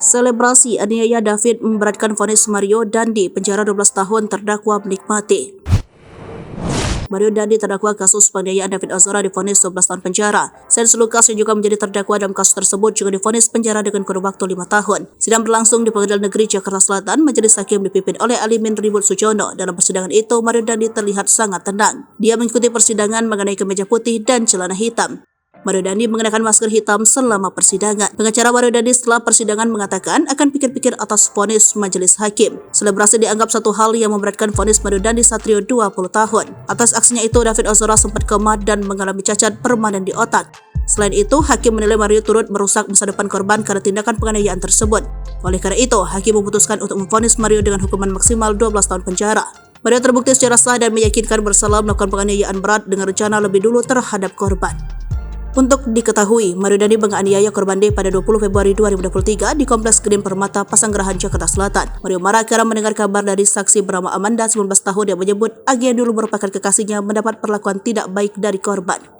Selebrasi aniaya David memberatkan vonis Mario Dandi penjara 12 tahun terdakwa menikmati. Mario Dandi terdakwa kasus penganiayaan David Ozora divonis 12 tahun penjara. Sains Lucas yang juga menjadi terdakwa dalam kasus tersebut juga divonis penjara dengan kurun waktu 5 tahun. Sidang berlangsung di Pengadilan Negeri Jakarta Selatan. Majelis hakim dipimpin oleh Alimin Ribut Sujono. Dalam persidangan itu, Mario Dandi terlihat sangat tenang. Dia mengikuti persidangan mengenai kemeja putih dan celana hitam. Mario Dandi mengenakan masker hitam selama persidangan. Pengacara Mario Dandi setelah persidangan mengatakan akan pikir-pikir atas vonis majelis hakim. Selebrasi dianggap satu hal yang memberatkan vonis Mario Dandi Satrio 20 tahun. Atas aksinya itu, David Ozora sempat koma dan mengalami cacat permanen di otak. Selain itu, hakim menilai Mario turut merusak masa depan korban karena tindakan penganiayaan tersebut. Oleh karena itu, hakim memutuskan untuk memvonis Mario dengan hukuman maksimal 12 tahun penjara. Mario terbukti secara sah dan meyakinkan bersalah melakukan penganiayaan berat dengan rencana lebih dulu terhadap korban. Untuk diketahui, Mario Dandi menganiaya korban D pada 20 Februari 2023 di Kompleks Green Permata, Pasanggerahan, Jakarta Selatan. Mario marah karena mendengar kabar dari saksi bernama Amanda, 19 tahun, yang menyebut Agi yang dulu merupakan kekasihnya mendapat perlakuan tidak baik dari korban.